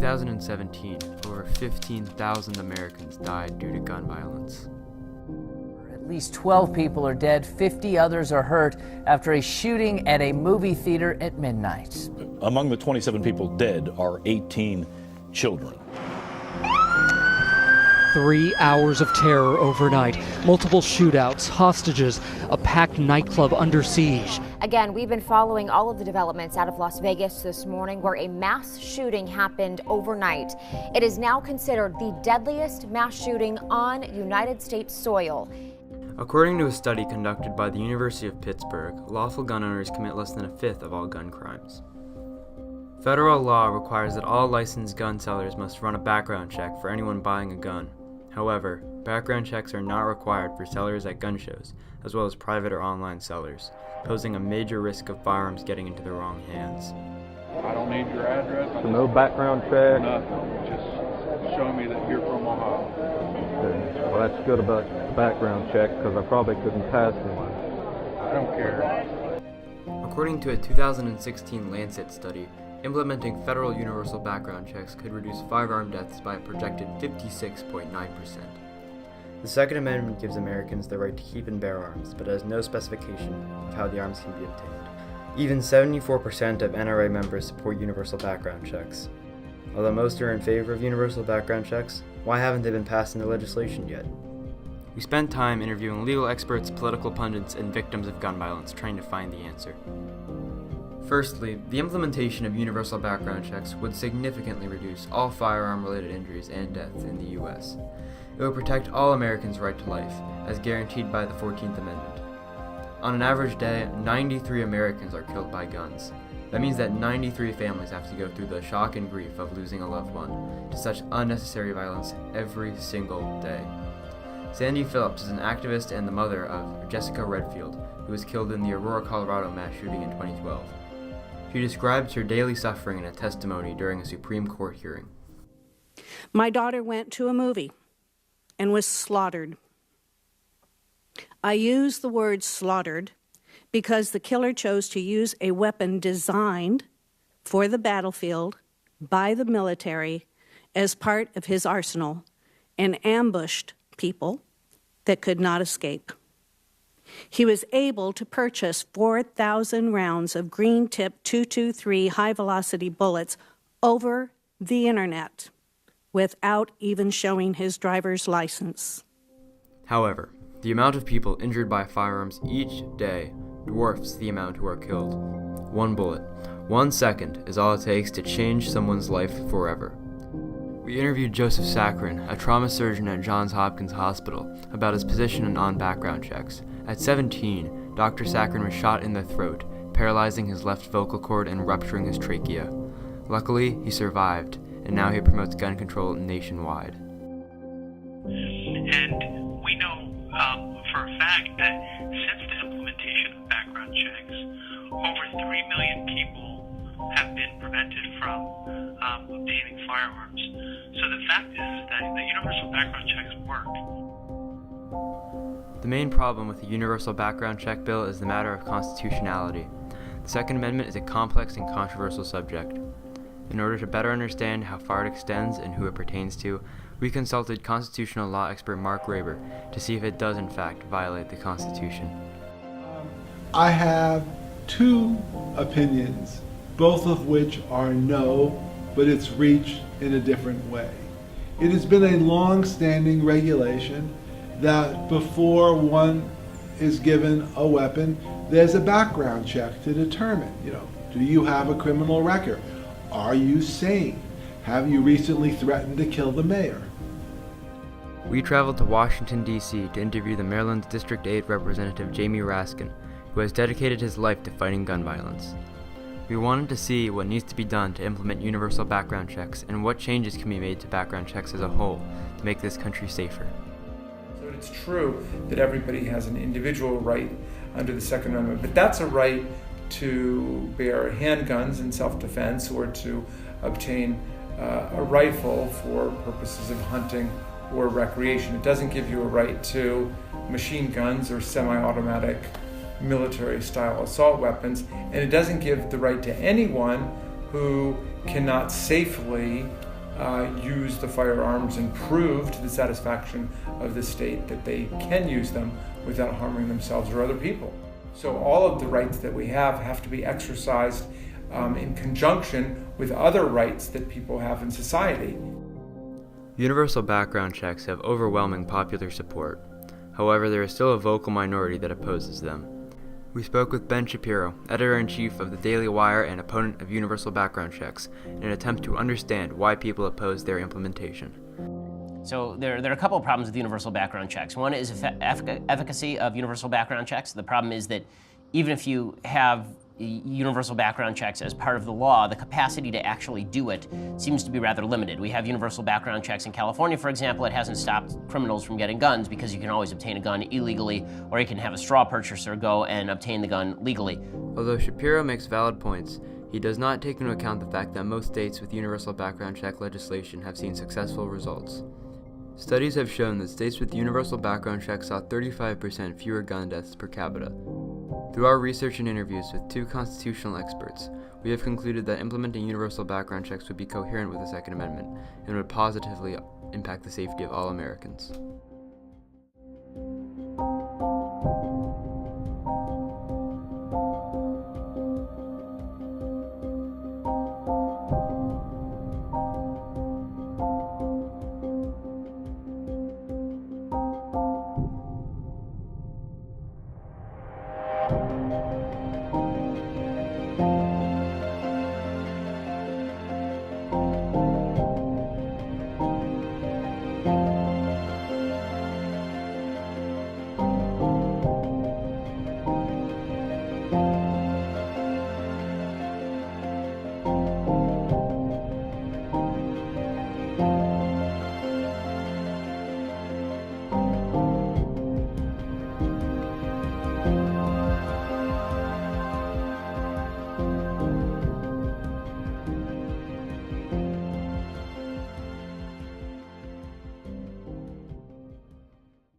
2017, over 15,000 Americans died due to gun violence. At least 12 people are dead, 50 others are hurt after a shooting at a movie theater at midnight. Among the 27 people dead are 18 children. 3 hours of terror overnight, multiple shootouts, hostages, a packed nightclub under siege. Again, we've been following all of the developments out of Las Vegas this morning, where a mass shooting happened overnight. It is now considered the deadliest mass shooting on United States soil. According to a study conducted by the University of Pittsburgh, lawful gun owners commit less than a fifth of all gun crimes. Federal law requires that all licensed gun sellers must run a background check for anyone buying a gun. However, background checks are not required for sellers at gun shows, as well as private or online sellers, posing a major risk of firearms getting into the wrong hands. I don't need your address. So no background check? Nothing. Just show me that you're from Ohio. Okay. Well, that's good about the background check, because I probably couldn't pass one. I don't care. According to a 2016 Lancet study, implementing federal universal background checks could reduce firearm deaths by a projected 56.9%. The Second Amendment gives Americans the right to keep and bear arms, but has no specification of how the arms can be obtained. Even 74% of NRA members support universal background checks. Although most are in favor of universal background checks, why haven't they been passed into legislation yet? We spent time interviewing legal experts, political pundits, and victims of gun violence trying to find the answer. Firstly, the implementation of universal background checks would significantly reduce all firearm-related injuries and deaths in the U.S. It would protect all Americans' right to life, as guaranteed by the 14th Amendment. On an average day, 93 Americans are killed by guns. That means that 93 families have to go through the shock and grief of losing a loved one to such unnecessary violence every single day. Sandy Phillips is an activist and the mother of Jessica Redfield, who was killed in the Aurora, Colorado mass shooting in 2012. She describes her daily suffering in a testimony during a Supreme Court hearing. My daughter went to a movie and was slaughtered. I use the word slaughtered because the killer chose to use a weapon designed for the battlefield by the military as part of his arsenal and ambushed people that could not escape. He was able to purchase 4,000 rounds of green tip .223 high-velocity bullets over the internet without even showing his driver's license. However, the amount of people injured by firearms each day dwarfs the amount who are killed. One bullet, 1 second, is all it takes to change someone's life forever. We interviewed Joseph Saccharin, a trauma surgeon at Johns Hopkins Hospital, about his position on background checks. At 17, Dr. Saccharin was shot in the throat, paralyzing his left vocal cord and rupturing his trachea. Luckily, he survived, and now he promotes gun control nationwide. And we know for a fact that since the implementation of background checks, over 3 million people have been prevented from obtaining firearms. So the fact is that the universal background checks work. The main problem with the universal background check bill is the matter of constitutionality. The Second Amendment is a complex and controversial subject. In order to better understand how far it extends and who it pertains to, we consulted constitutional law expert Mark Graber to see if it does in fact violate the Constitution. I have two opinions, both of which are no, but it's reached in a different way. It has been a long-standing regulation that before one is given a weapon, there's a background check to determine, do you have a criminal record? Are you sane? Have you recently threatened to kill the mayor? We traveled to Washington, D.C. to interview the Maryland District 8 Representative Jamie Raskin, who has dedicated his life to fighting gun violence. We wanted to see what needs to be done to implement universal background checks and what changes can be made to background checks as a whole to make this country safer. So it's true that everybody has an individual right under the Second Amendment, but that's a right to bear handguns in self-defense or to obtain a rifle for purposes of hunting or recreation. It doesn't give you a right to machine guns or semi-automatic military-style assault weapons, and it doesn't give the right to anyone who cannot safely use the firearms and prove to the satisfaction of the state that they can use them without harming themselves or other people. So all of the rights that we have to be exercised in conjunction with other rights that people have in society. Universal background checks have overwhelming popular support. However, there is still a vocal minority that opposes them. We spoke with Ben Shapiro, editor-in-chief of the Daily Wire and opponent of universal background checks, in an attempt to understand why people oppose their implementation. So there are a couple of problems with universal background checks. One is efficacy of universal background checks. The problem is that even if you have universal background checks as part of the law, the capacity to actually do it seems to be rather limited. We have universal background checks in California, for example. It hasn't stopped criminals from getting guns because you can always obtain a gun illegally, or you can have a straw purchaser go and obtain the gun legally. Although Shapiro makes valid points, he does not take into account the fact that most states with universal background check legislation have seen successful results. Studies have shown that states with universal background checks saw 35% fewer gun deaths per capita. Through our research and interviews with 2 constitutional experts, we have concluded that implementing universal background checks would be coherent with the Second Amendment and would positively impact the safety of all Americans.